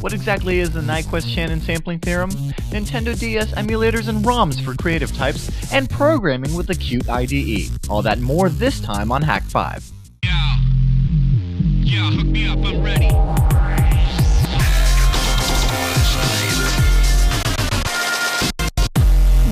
What exactly is the Nyquist-Shannon sampling theorem? Nintendo DS emulators and ROMs for creative types, and programming with the Qt IDE. All that and more this time on Hak5. Yeah, hook me up, I'm ready.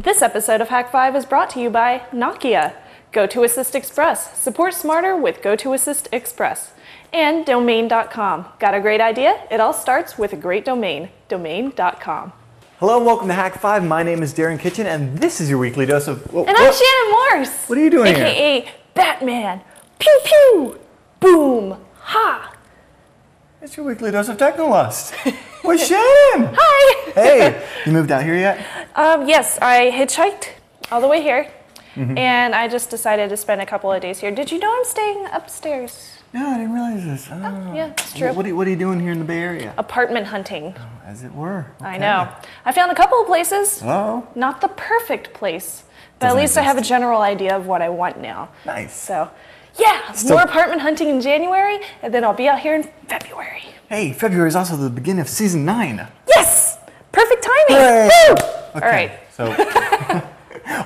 This episode of Hak5 is brought to you by Nokia, GoToAssist Express. Support smarter with GoToAssist Express. And domain.com. Got a great idea? It all starts with a great domain, domain.com. Hello and welcome to Hak5. My name is Darren Kitchen and this is your weekly dose of... And I'm Shannon Morse. What are you doing here? AKA Batman. Pew pew. Boom. Ha. It's your weekly dose of Technolust. With Shannon. Hi. Hey, you moved out here yet? Yes, I hitchhiked all the way here. And I just decided to spend a couple of days here. Did you know I'm staying upstairs? No, I didn't realize this. Oh, yeah, it's true. What are you doing here in the Bay Area? Apartment hunting. Oh, as it were. Okay. I know. I found a couple of places. Oh. Not the perfect place, but Doesn't at least I have a exist. general idea of what I want now. Nice. So, yeah, more apartment hunting in January, and then I'll be out here in February. Hey, February is also the beginning of season 9. Yes! Perfect timing! Hooray! Woo! Okay, All right. So,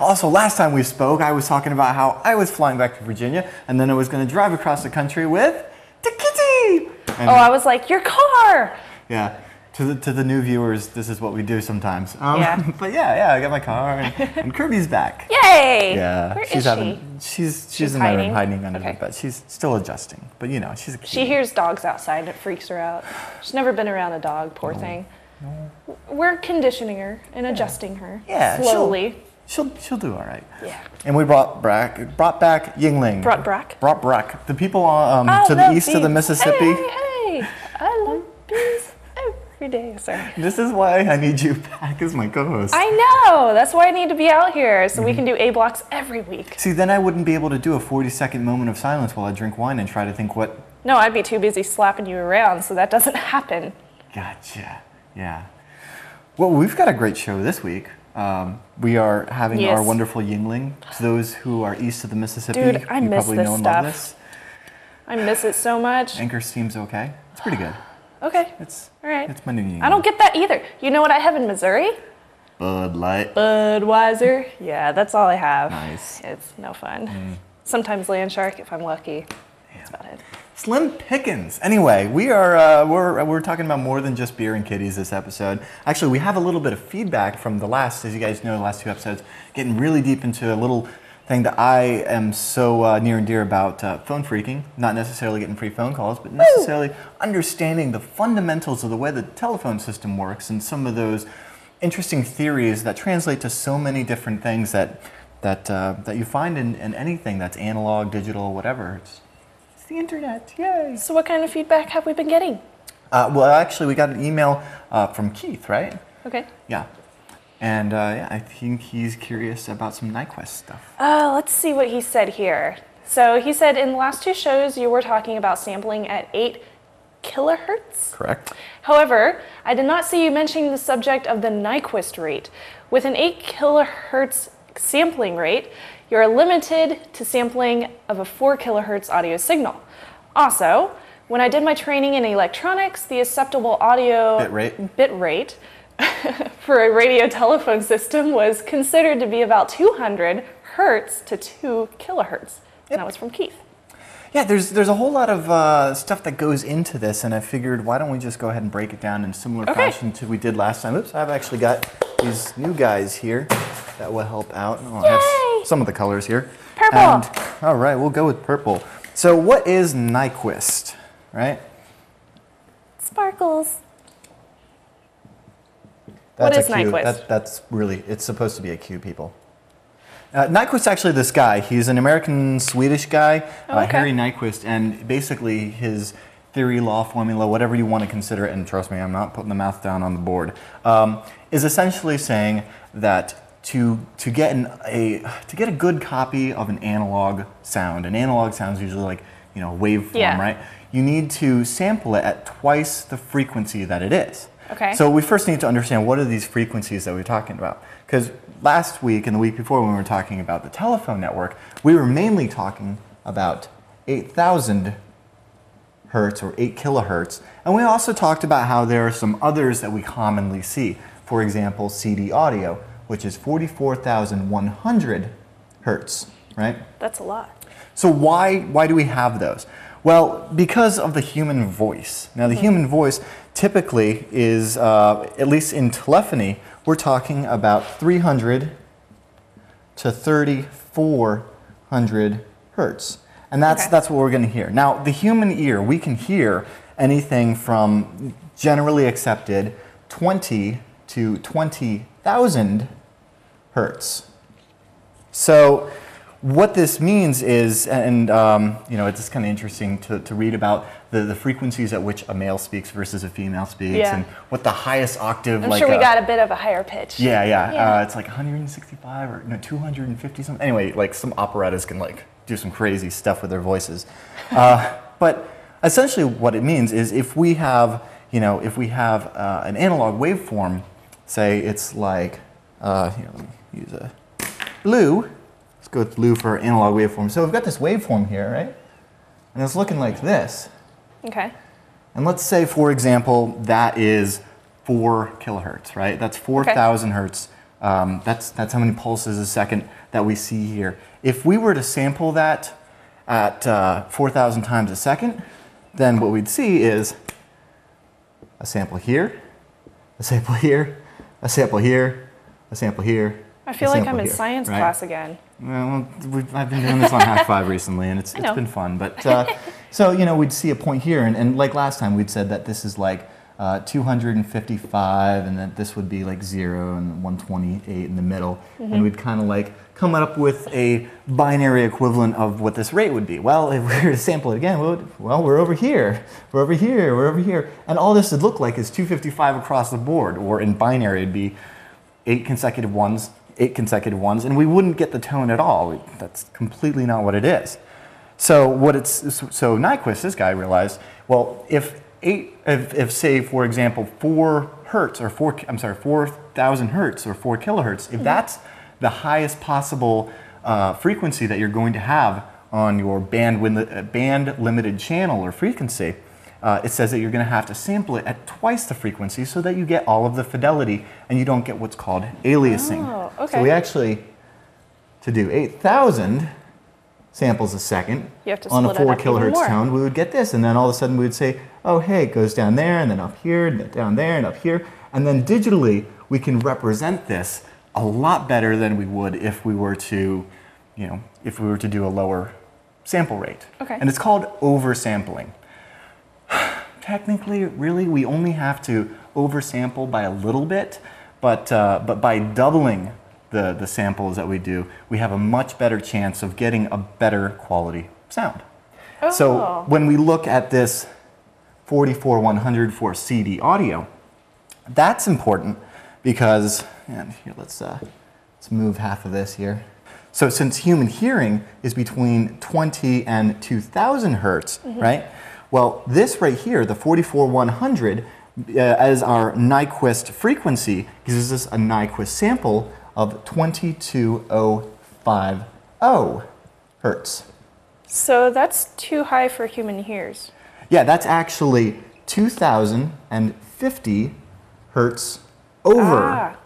also, last time we spoke, I was talking about how I was flying back to Virginia, and then I was going to drive across the country with the kitty. And, Oh, I was like, your car! yeah. To the new viewers, this is what we do sometimes. Yeah. But yeah, I got my car, and Kirby's back. Yay! Yeah, Where she's is she? she's in my room hiding? hiding under Okay. the bed. She's still adjusting, but you know, she's a kitty. She hears dogs outside and it freaks her out. She's never been around a dog, poor thing. We're conditioning her and adjusting her slowly. She'll do all right. Yeah. And we brought back Yingling. Brought Brack. Brought Brack. The people to I the love east of the bees. Mississippi. Hey, I love bees every day. Sorry. This is why I need you back as my co-host. I know. That's why I need to be out here so we can do A blocks every week. See, then I wouldn't be able to do a 40-second moment of silence while I drink wine and try to think what... No, I'd be too busy slapping you around, so that doesn't happen. Gotcha. Yeah. Well, we've got a great show this week. We are having our wonderful Yingling. To those who are east of the Mississippi, Dude, I you miss probably this know and love stuff. this. I miss it so much. Anchor Steam's okay. It's pretty good. Okay. It's All right. It's my new Yingling. I don't get that either. You know what I have in Missouri? Bud Light. Budweiser. Yeah, that's all I have. Nice. It's no fun. Sometimes Land Shark if I'm lucky. That's about it. Slim pickings. Anyway, we're talking about more than just beer and kitties this episode. Actually, we have a little bit of feedback from the last, as you guys know, the last 2 episodes, getting really deep into a little thing that I am so near and dear about, phone freaking. Not necessarily getting free phone calls, but necessarily understanding the fundamentals of the way the telephone system works and some of those interesting theories that translate to so many different things that you find in anything that's analog, digital, whatever. It's the internet, yay! So what kind of feedback have we been getting? Well, actually, we got an email from Keith, right? Okay. Yeah. And yeah, I think he's curious about some Nyquist stuff. Let's see what he said here. So he said in the last 2 shows you were talking about sampling at 8 kilohertz? Correct. However, I did not see you mentioning the subject of the Nyquist rate. With an 8 kilohertz sampling rate, you're limited to sampling of a 4 kilohertz audio signal. Also, when I did my training in electronics, the acceptable audio bit rate for a radio telephone system was considered to be about 200 hertz to 2 kilohertz. And that was from Keith. Yeah, there's a whole lot of stuff that goes into this, and I figured why don't we just go ahead and break it down in similar fashion to we did last time. Oops, I've actually got these new guys here that will help out. Oh, I have some of the colors here. Purple. And, all right, we'll go with purple. So what is Nyquist, right? Sparkles. That's what is a Q. Nyquist? That's really, it's supposed to be a Q, people. Nyquist's actually this guy. He's an American-Swedish guy, Harry Nyquist, and basically his theory, law, formula, whatever you want to consider it, and trust me, I'm not putting the math down on the board, is essentially saying that to get a good copy of an analog sound is usually like, you know, waveform, right? You need to sample it at twice the frequency that it is. Okay. So we first need to understand what are these frequencies that we're talking about, because last week and the week before when we were talking about the telephone network, we were mainly talking about 8,000 hertz or 8 kilohertz. And we also talked about how there are some others that we commonly see. For example, CD audio, which is 44,100 hertz, right? That's a lot. So why do we have those? Well, because of the human voice. Now, the human voice typically is, at least in telephony, we're talking about 300 to 3,400 hertz. And that's what we're going to hear. Now, the human ear, we can hear anything from generally accepted 20 to 20,000 hertz. So what this means is, and it's kind of interesting to read about the frequencies at which a male speaks versus a female speaks, and what the highest octave. I'm sure we got a bit of a higher pitch. Yeah. It's like 165 or no 250 something. Anyway, like some operettas can like do some crazy stuff with their voices. But essentially, what it means is if we have an analog waveform, say it's like let me use a blue. Let's go with blue for our analog waveform. So we've got this waveform here, right? And it's looking like this. Okay. And let's say, for example, that is 4 kilohertz, right? That's 4,000 hertz. That's how many pulses a second that we see here. If we were to sample that at 4,000 times a second, then what we'd see is a sample here, a sample here, a sample here, a sample here. I feel like I'm in science class again. Well, I've been doing this on Hak5 recently, and it's been fun. But so we'd see a point here, and like last time, we'd said that this is like 255, and that this would be like 0 and 128 in the middle, and we'd kind of like come up with a binary equivalent of what this rate would be. Well, if we were to sample it again, we're over here, we're over here, we're over here, and all this would look like is 255 across the board, or in binary, it'd be 8 consecutive ones, and we wouldn't get the tone at all. That's completely not what it is. So Nyquist, this guy, realized, well, if say, for example, 4,000 hertz or 4 kilohertz, if that's the highest possible frequency that you're going to have on your band limited channel or frequency, it says that you're going to have to sample it at twice the frequency so that you get all of the fidelity and you don't get what's called aliasing. Oh, okay. So we actually, to do 8,000 samples a second on a 4 kilohertz tone, we would get this, and then all of a sudden we would say, oh hey, it goes down there and then up here and then down there and up here, and then digitally we can represent this a lot better than we would if we were to do a lower sample rate. Okay. And it's called oversampling. Technically, really, we only have to oversample by a little bit, but by doubling the samples that we do, we have a much better chance of getting a better quality sound. Oh. So when we look at this 44,100 for CD audio, that's important because, and here let's move half of this here. So since human hearing is between 20 and 2,000 hertz, right? Well, this right here, the 44,100, as our Nyquist frequency, gives us a Nyquist sample of 22,050 hertz. So that's too high for human ears. Yeah, that's actually 2,050 hertz over.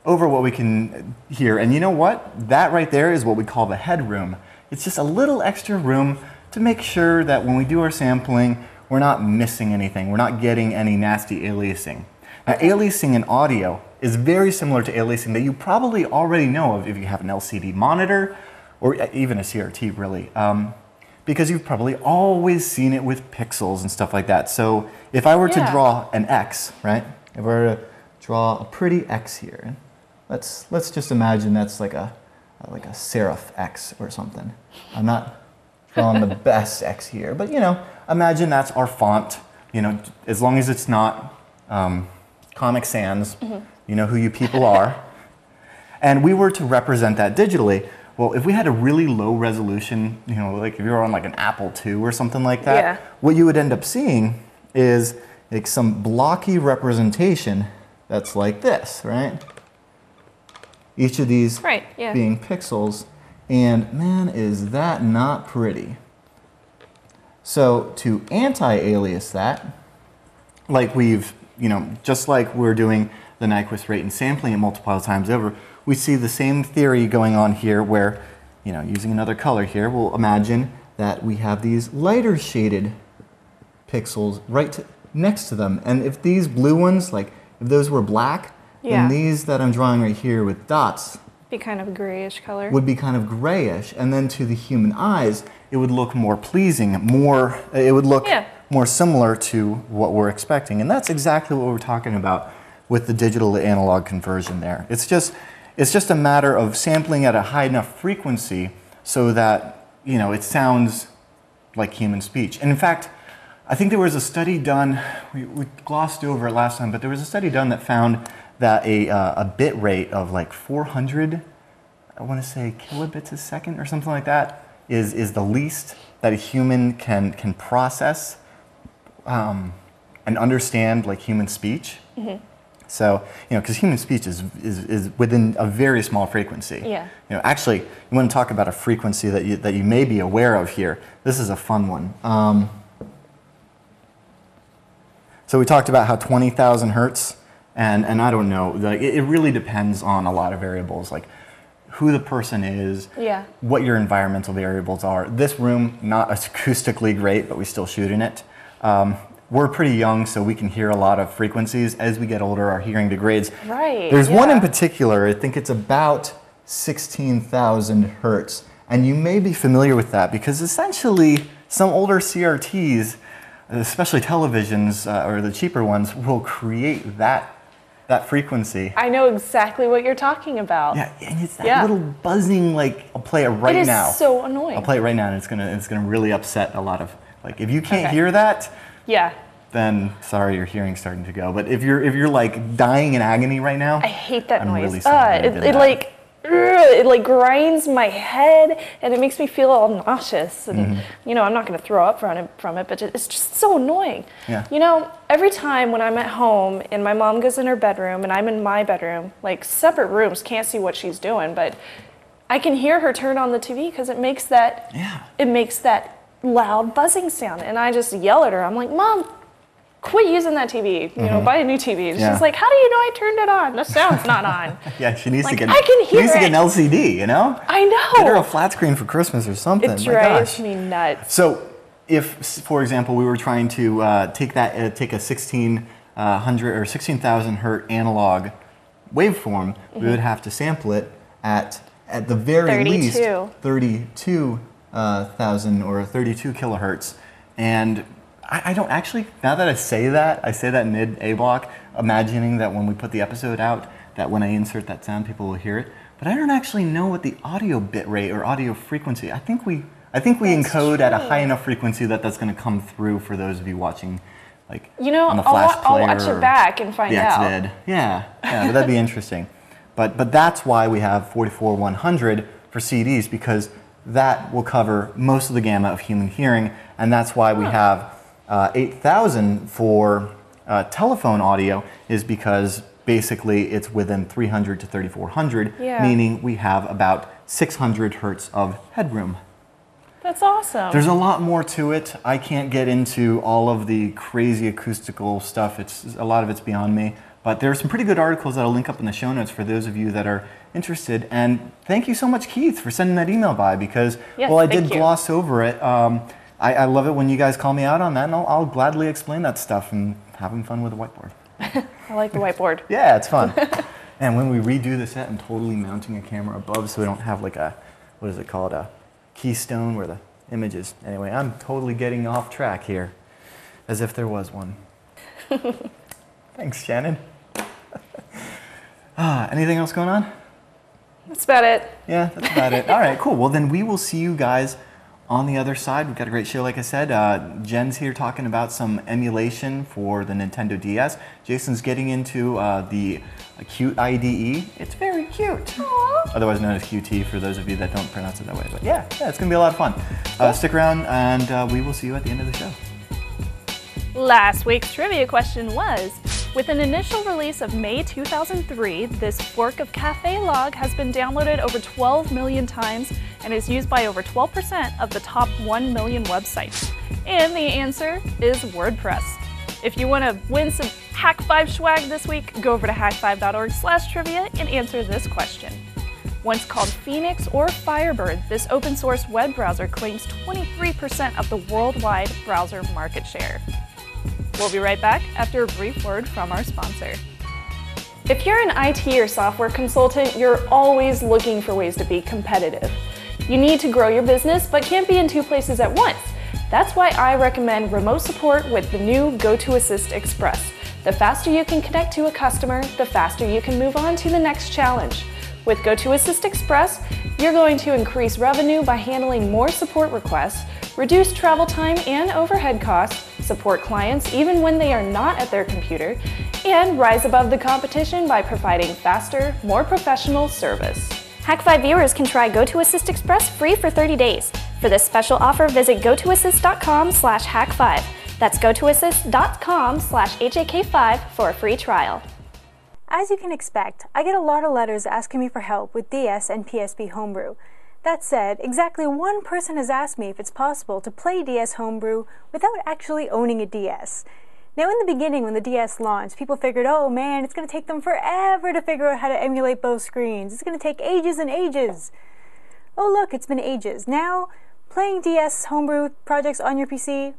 Over what we can hear. And you know what? That right there is what we call the headroom. It's just a little extra room to make sure that when we do our sampling, we're not missing anything. We're not getting any nasty aliasing. Now, aliasing in audio is very similar to aliasing that you probably already know of if you have an LCD monitor or even a CRT, really. Because you've probably always seen it with pixels and stuff like that. So if I were to draw an X, right? If I were to draw a pretty X here, let's just imagine that's like a serif X or something. I'm not drawing the best X here, but imagine that's our font. As long as it's not Comic Sans, you know who you people are. And we were to represent that digitally. Well, if we had a really low resolution, like if you were on like an Apple II or something like that, what you would end up seeing is like some blocky representation that's like this, right? Each of these Right, yeah. being pixels, and man, is that not pretty. So to anti-alias that, like we've, just like we're doing the Nyquist rate and sampling it multiple times over, we see the same theory going on here where, using another color here, we'll imagine that we have these lighter shaded pixels right next to them. And if these blue ones, like if those were black, then these that I'm drawing right here with dots be kind of a grayish color. Would be kind of grayish. And then to the human eyes, it would look more pleasing, it would look more similar to what we're expecting. And that's exactly what we're talking about with the digital to analog conversion there. It's just a matter of sampling at a high enough frequency so that, it sounds like human speech. And in fact, I think there was a study done, we glossed over it last time, but there was a study done that found that a bit rate of like 400, I want to say kilobits a second or something like that, is the least that a human can process and understand like human speech. Mm-hmm. So, because human speech is within a very small frequency. Yeah. Actually, you want to talk about a frequency that you may be aware of here. This is a fun one. So we talked about how 20,000 hertz, and I don't know, like it really depends on a lot of variables, like who the person is, what your environmental variables are. This room, not acoustically great, but we still shoot in it. We're pretty young, so we can hear a lot of frequencies. As we get older, our hearing degrades. Right. There's one in particular, I think it's about 16,000 hertz. And you may be familiar with that because essentially some older CRTs, especially televisions or the cheaper ones, will create that frequency. I know exactly what you're talking about. Yeah, and it's that little buzzing, like, I'll play it right now. It is so annoying. I'll play it right now, and it's gonna really upset a lot of, like, if you can't hear that, then sorry, your hearing's starting to go. But if you're like dying in agony right now, I hate that noise. Really sorry it like grinds my head and it makes me feel all nauseous. And I'm not going to throw up from it, but it's just so annoying. Yeah. Every time when I'm at home and my mom goes in her bedroom and I'm in my bedroom, like separate rooms, can't see what she's doing, but I can hear her turn on the TV because it makes that loud buzzing sound, and I just yell at her. I'm like, Mom, quit using that TV. Buy a new TV. And she's like, how do you know I turned it on? The sound's not on. Yeah, she needs to get. I can hear she needs to get an LCD. I know. Get her a flat screen for Christmas or something. It drives me nuts. So, if, for example, we were trying to take a 1600 or 16,000 hertz analog waveform, we would have to sample it at the very least 32,000 or 32 kilohertz, and I don't actually, now that I say that mid A block, imagining that when we put the episode out, that when I insert that sound, people will hear it. But I don't actually know what the audio bit rate or audio frequency. I think we encode at a high enough frequency that's going to come through for those of you watching, like on the Flash player. I'll watch it back and find out. Yeah, but that'd be interesting. But that's why we have 44100 for CDs, because that will cover most of the gamut of human hearing, and that's why we have 8,000 for telephone audio, is because basically it's within 300 to 3,400, meaning we have about 600 hertz of headroom. That's awesome. There's a lot more to it. I can't get into all of the crazy acoustical stuff. A lot of it's beyond me. But there are some pretty good articles that I'll link up in the show notes for those of you that are interested. And thank you so much, Keith, for sending that email by, because while I did gloss over it, I love it when you guys call me out on that, and I'll gladly explain that stuff and having fun with the whiteboard. I like the whiteboard. Yeah, it's fun. And when we redo the set, I'm totally mounting a camera above so we don't have like a, what is it called, a keystone where the image is. Anyway, I'm totally getting off track here, as if there was one. Thanks, Shannon. Anything else going on? That's about it. Yeah, that's about it. All right, cool. Well, then we will see you guys on the other side. We've got a great show, like I said. Jen's here talking about some emulation for the Nintendo DS. Jason's getting into the Qt IDE. It's very cute. Aww. Otherwise known as QT for those of you that don't pronounce it that way. But yeah, it's going to be a lot of fun. Stick around, and we will see you at the end of the show. Last week's trivia question was, With an initial release of May 2003, this fork of Cafe Log has been downloaded over 12 million times and is used by over 12% of the top 1 million websites. And the answer is WordPress. If you want to win some Hak5 swag this week, go over to hak5.org/trivia and answer this question. Once called Phoenix or Firebird, this open source web browser claims 23% of the worldwide browser market share. We'll be right back after a brief word from our sponsor. If you're an IT or software consultant, you're always looking for ways to be competitive. You need to grow your business, but can't be in two places at once. That's why I recommend remote support with the new GoToAssist Express. The faster you can connect to a customer, the faster you can move on to the next challenge. With GoToAssist Express, you're going to increase revenue by handling more support requests, reduce travel time and overhead costs, support clients even when they are not at their computer, and rise above the competition by providing faster, more professional service. Hak5 viewers can try GoToAssist Express free for 30 days. For this special offer, visit gotoassist.com/hak5. That's gotoassist.com/HAK5 for a free trial. As you can expect, I get a lot of letters asking me for help with DS and PSP Homebrew. That said, exactly one person has asked me if it's possible to play DS Homebrew without actually owning a DS. Now, in the beginning, when the DS launched, people figured, oh man, it's going to take them forever to figure out how to emulate both screens. It's going to take ages and ages. Oh look, it's been ages. Now, playing DS Homebrew projects on your PC,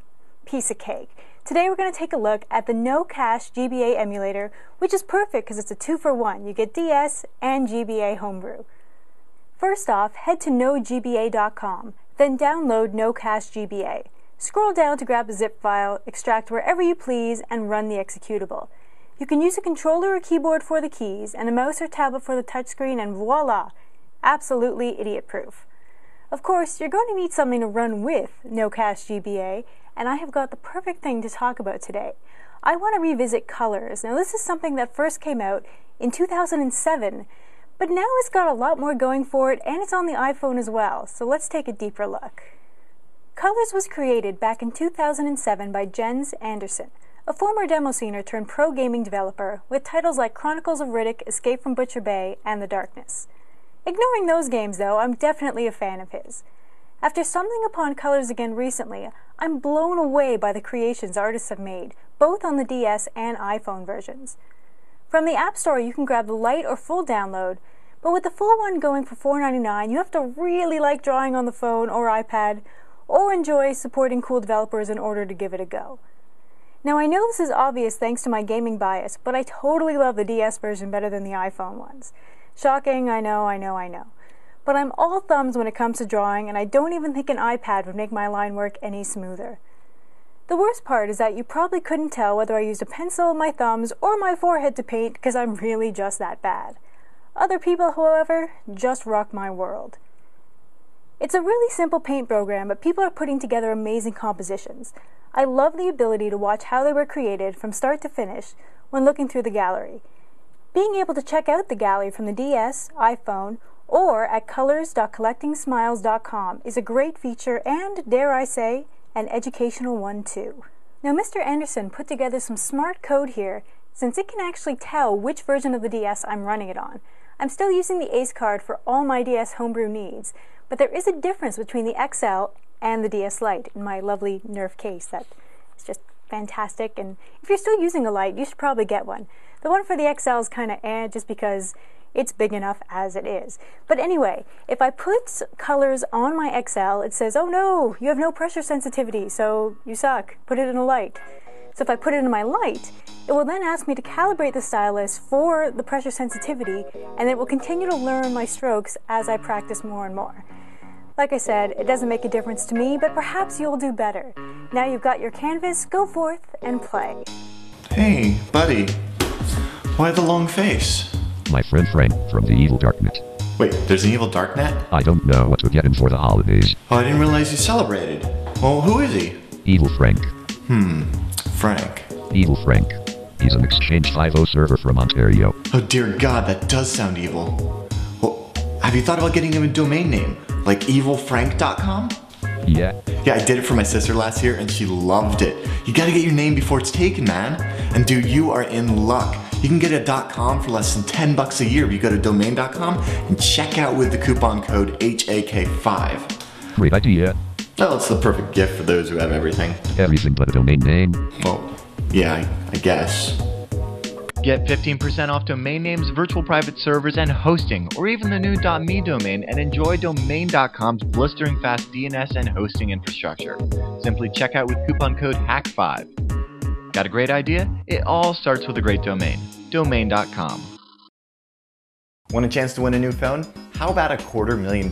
piece of cake. Today we're going to take a look at the Cash Gba Emulator, which is perfect because it's a 2-for-1. You get DS and GBA Homebrew. First off, head to nogba.com, then download Cash Gba. Scroll down to grab a zip file, extract wherever you please, and run the executable. You can use a controller or keyboard for the keys, and a mouse or tablet for the touchscreen, and voila! Absolutely idiot-proof. Of course, you're going to need something to run with Cash Gba, and I have got the perfect thing to talk about today. I want to revisit colors. Now, this is something that first came out in 2007, but now it's got a lot more going for it, and it's on the iPhone as well, so let's take a deeper look. Colors was created back in 2007 by Jenn Anderson, a former demo scener turned pro gaming developer with titles like Chronicles of Riddick, Escape from Butcher Bay, and The Darkness. Ignoring those games though, I'm definitely a fan of his. After stumbling upon Colors again recently, I'm blown away by the creations artists have made, both on the DS and iPhone versions. From the App Store you can grab the light or full download, but with the full one going for $4.99, you have to really like drawing on the phone or iPad, or enjoy supporting cool developers in order to give it a go. Now I know this is obvious thanks to my gaming bias, but I totally love the DS version better than the iPhone ones. Shocking, I know. But I'm all thumbs when it comes to drawing, and I don't even think an iPad would make my line work any smoother. The worst part is that you probably couldn't tell whether I used a pencil, my thumbs, or my forehead to paint because I'm really just that bad. Other people, however, just rock my world. It's a really simple paint program, but people are putting together amazing compositions. I love the ability to watch how they were created from start to finish when looking through the gallery. Being able to check out the gallery from the DS, iPhone, or at colors.collectingsmiles.com is a great feature and, dare I say, an educational one too. Now Mr. Anderson put together some smart code here since it can actually tell which version of the DS I'm running it on. I'm still using the ACE card for all my DS Homebrew needs, but there is a difference between the XL and the DS Lite in my lovely Nerf case that is just fantastic, and if you're still using a Lite, you should probably get one. The one for the XL is kind of just because it's big enough as it is. But anyway, if I put Colors on my XL, it says, oh no, you have no pressure sensitivity, so you suck, put it in a Lite. So if I put it in my Lite, it will then ask me to calibrate the stylus for the pressure sensitivity, and it will continue to learn my strokes as I practice more and more. Like I said, it doesn't make a difference to me, but perhaps you'll do better. Now you've got your canvas, go forth and play. Hey, buddy. Why the long face? My friend Frank from the Evil Darknet. Wait, there's an Evil Darknet? I don't know what to get him for the holidays. Oh, I didn't realize you celebrated. Well, who is he? Evil Frank. Frank. Evil Frank. He's an Exchange 5.0 server from Ontario. Oh dear God, that does sound evil. Well, have you thought about getting him a domain name? Like evilfrank.com? Yeah. Yeah, I did it for my sister last year and she loved it. You gotta get your name before it's taken, man. And dude, you are in luck. You can get a .com for less than $10 a year if you go to domain.com and check out with the coupon code HAK5. Great idea. Oh, it's the perfect gift for those who have everything. Everything but a domain name. Well, yeah, I guess. Get 15% off domain names, virtual private servers, and hosting, or even the new .me domain, and enjoy domain.com's blistering fast DNS and hosting infrastructure. Simply check out with coupon code HAK5. Got a great idea? It all starts with a great domain. Domain.com. Want a chance to win a new phone? How about $250,000?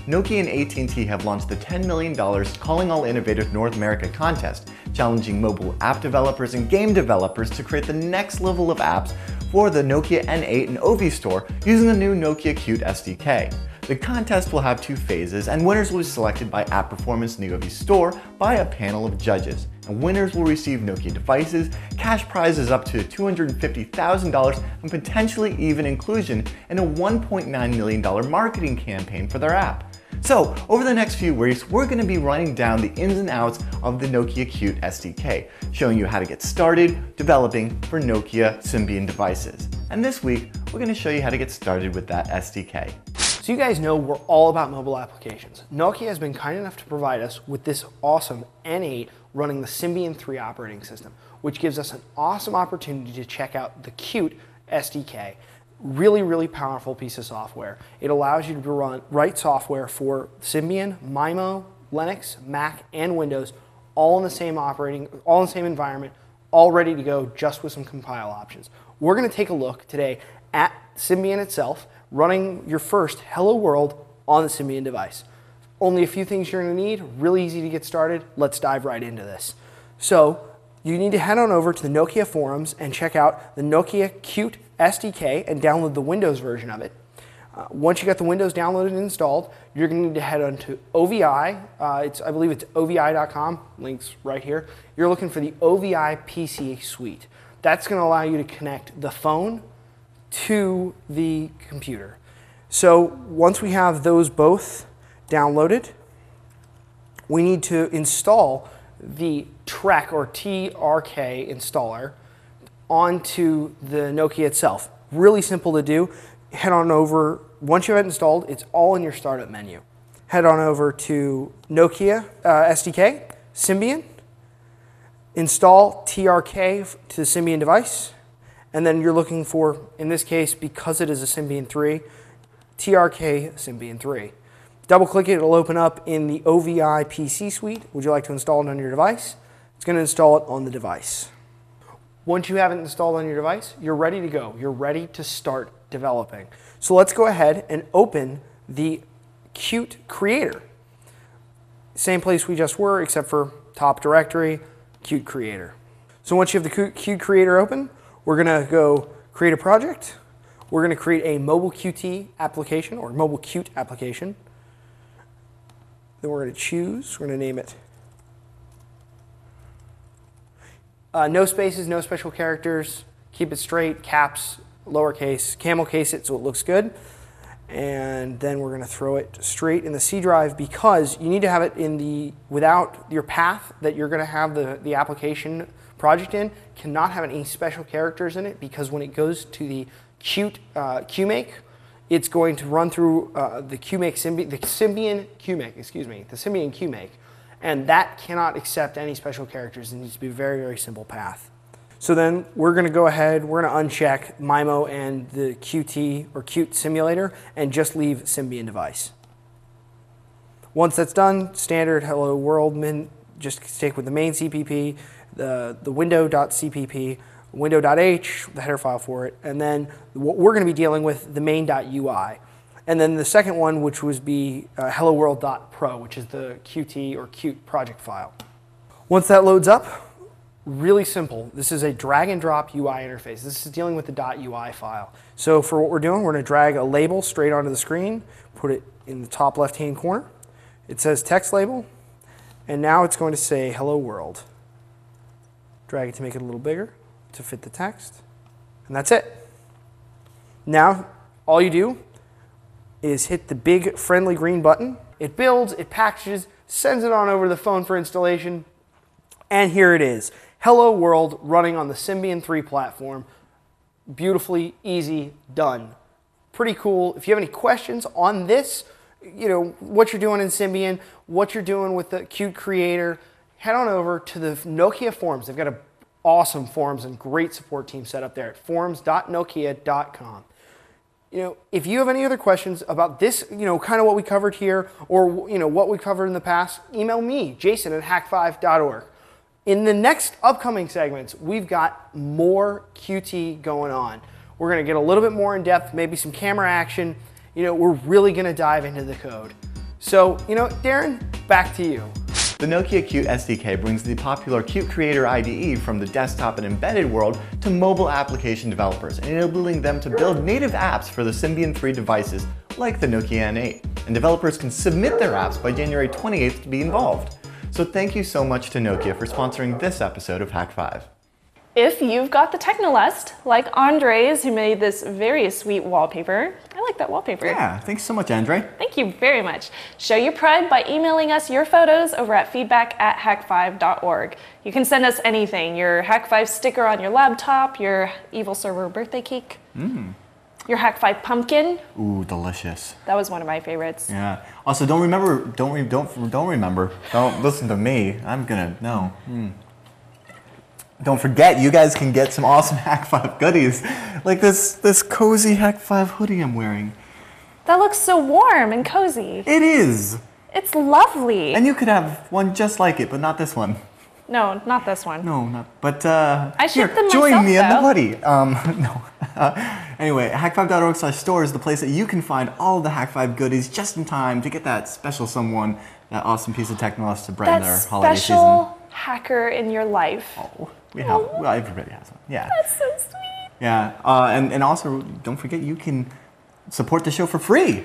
Nokia and AT&T have launched the $10 million Calling All Innovators North America contest, challenging mobile app developers and game developers to create the next level of apps for the Nokia N8 and Ovi store using the new Nokia Qt SDK. The contest will have 2 phases, and winners will be selected by App Performance in the Ovi store by a panel of judges. And winners will receive Nokia devices, cash prizes up to $250,000, and potentially even inclusion in a $1.9 million marketing campaign for their app. So, over the next few weeks, we're going to be running down the ins and outs of the Nokia Qt SDK, showing you how to get started developing for Nokia Symbian devices. And this week, we're going to show you how to get started with that SDK. So you guys know we're all about mobile applications. Nokia has been kind enough to provide us with this awesome N8 running the Symbian 3 operating system, which gives us an awesome opportunity to check out the Qt SDK. Really powerful piece of software. It allows you to write software for Symbian, MIMO, Linux, Mac, and Windows, all in the same environment, all ready to go just with some compile options. We're going to take a look today at Symbian itself, running your first Hello World on the Symbian device. Only a few things you're going to need, really easy to get started. Let's dive right into this. So you need to head on over to the Nokia forums and check out the Nokia Qt SDK and download the Windows version of it. Once you got the Windows downloaded and installed, you're going to need to head on to OVI. I believe it's ovi.com, links right here. You're looking for the OVI PC suite. That's going to allow you to connect the phone to the computer. So once we have those both downloaded, we need to install the Trek or TRK installer onto the Nokia itself. Really simple to do. Head on over, once you have it installed, it's all in your startup menu. Head on over to Nokia SDK, Symbian, install TRK to the Symbian device, and then you're looking for, in this case, because it is a Symbian 3, TRK Symbian 3. Double click it, it'll open up in the OVI PC suite. Would you like to install it on your device? It's going to install it on the device. Once you have it installed on your device, you're ready to go. You're ready to start developing. So let's go ahead and open the Qt Creator. Same place we just were, except for top directory, Qt Creator. So once you have the Qt Creator open, we're going to go create a project. We're going to create a mobile Qt application or mobile Qt application. Then we're going to choose, we're going to name it. No spaces, no special characters. Keep it straight, caps, lowercase, camel case it so it looks good. And then we're going to throw it straight in the C drive because you need to have it in the, without your path that you're going to have the application project in, cannot have any special characters in it because when it goes to the Qt QMake, it's going to run through the Symbian QMake, and that cannot accept any special characters. It needs to be a very simple path. So then we're going to go ahead, we're going to uncheck MIMO and the QT or Qt simulator and just leave Symbian device. Once that's done, standard hello world, just stick with the main CPP, the window.cpp, window.h, the header file for it, and then what we're going to be dealing with, the main.ui. And then the second one, which would be hello world.pro, which is the Qt or Qt project file. Once that loads up, really simple. This is a drag and drop UI interface. This is dealing with the .ui file. So for what we're doing, we're going to drag a label straight onto the screen, put it in the top left-hand corner. It says text label, and now it's going to say hello world. Drag it to make it a little bigger to fit the text, and that's it. Now, all you do is hit the big friendly green button. It builds, it packages, sends it on over to the phone for installation, and here it is. Hello World running on the Symbian 3 platform. Beautifully easy, done. Pretty cool. If you have any questions on this, you know, what you're doing in Symbian, what you're doing with the Qt Creator, head on over to the Nokia forums. They've got an awesome forums and great support team set up there at forums.nokia.com. You know, if you have any other questions about this, you know, kind of what we covered here, or, you know, what we covered in the past, email me, Jason at hak5.org. In the next upcoming segments, we've got more QT going on. We're going to get a little bit more in depth, maybe some camera action. You know, we're really going to dive into the code. So, you know, Darren, back to you. The Nokia Qt SDK brings the popular Qt Creator IDE from the desktop and embedded world to mobile application developers, enabling them to build native apps for the Symbian 3 devices like the Nokia N8. And developers can submit their apps by January 28th to be involved. So thank you so much to Nokia for sponsoring this episode of Hak5. If you've got the Technolust, like Andres, who made this very sweet wallpaper. I like that wallpaper. Yeah, thanks so much, Andre. Thank you very much. Show your pride by emailing us your photos over at feedback@hak5.org. You can send us anything, your Hak5 sticker on your laptop, your Evil Server birthday cake, your Hak5 pumpkin. Ooh, delicious. That was one of my favorites. Yeah. Also, don't listen to me. I'm gonna, no. Don't forget, you guys can get some awesome Hak5 goodies, like this cozy Hak5 hoodie I'm wearing. That looks so warm and cozy. It is. It's lovely. And you could have one just like it, but not this one. No, not this one. No, not. But I shipped them join myself, me in the though. hoodie. No. Anyway, hak5.org/store is the place that you can find all of the Hak5 goodies just in time to get that special someone, that awesome piece of Technolust to brighten their holiday season. Special hacker in your life. Oh, we have. Well, everybody has one. Yeah. That's so sweet. Yeah, and also don't forget you can support the show for free.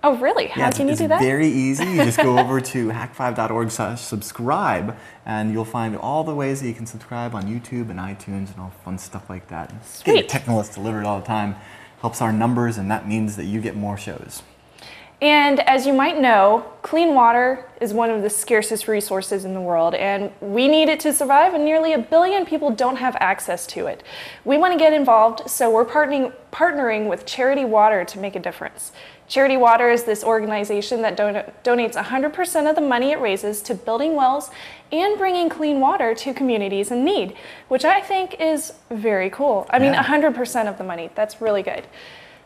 Oh, really? How can you do that? It's very easy. You just go over to hak5.org/subscribe, and you'll find all the ways that you can subscribe on YouTube and iTunes and all fun stuff like that. Sweet. Get your Technolust delivered all the time. Helps our numbers, and that means that you get more shows. And as you might know, clean water is one of the scarcest resources in the world, and we need it to survive, and nearly 1 billion people don't have access to it. We want to get involved, so we're partnering with Charity Water to make a difference. Charity Water is this organization that donates 100% of the money it raises to building wells and bringing clean water to communities in need, which I think is very cool. I mean, 100% of the money, that's really good.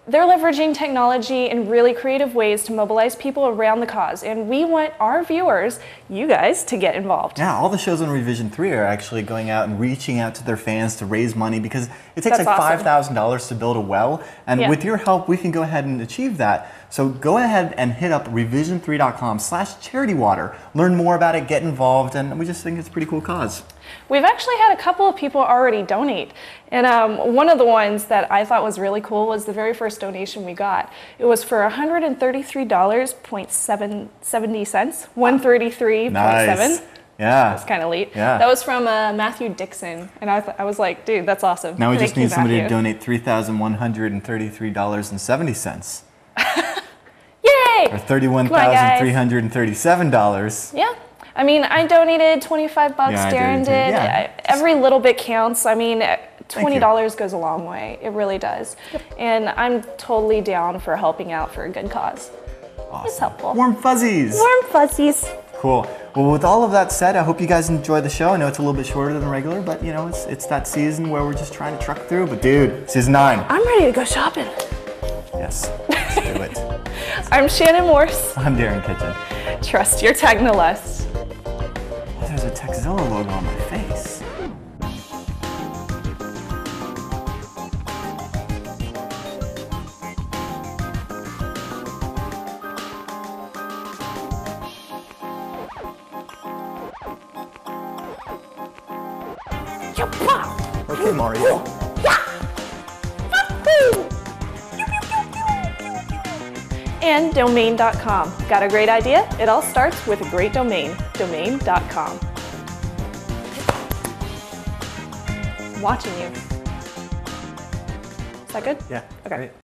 They're leveraging technology in really creative ways to mobilize people around the cause, and we want our viewers, you guys, to get involved. Yeah, all the shows on Revision 3 are actually going out and reaching out to their fans to raise money, because it takes like $5,000 to build a well, and with your help, we can go ahead and achieve that. So go ahead and hit up revision3.com/charitywater. Learn more about it, get involved, and we just think it's a pretty cool cause. We've actually had a couple of people already donate, and one of the ones that I thought was really cool was the very first donation we got. It was for $133.70, 133.7. Nice. Yeah. That's kind of late. Yeah. That was from Matthew Dixon, and I was like, dude, that's awesome. Now we just Thank you, need somebody Matthew. to donate $3,133.70. Yay! Or $31,337. Yeah. I mean, I donated 25 bucks, Yeah, I Darren did too. did. Yeah. Every little bit counts. I mean, $20 goes a long way. It really does. And I'm totally down for helping out for a good cause. Awesome. It's helpful. Warm fuzzies. Warm fuzzies. Cool. Well, with all of that said, I hope you guys enjoy the show. I know it's a little bit shorter than regular, but you know, it's that season where we're just trying to truck through. But dude, season 9. I'm ready to go shopping. Yes, let's do it. I'm Shannon Morse. I'm Darren Kitchen. Trust your Technolust. Oh, there's a Techzilla logo on my face. Okay, Mario. And domain.com. Got a great idea? It all starts with a great domain. Domain.com. Watching you. Is that good? Yeah. Okay. Great.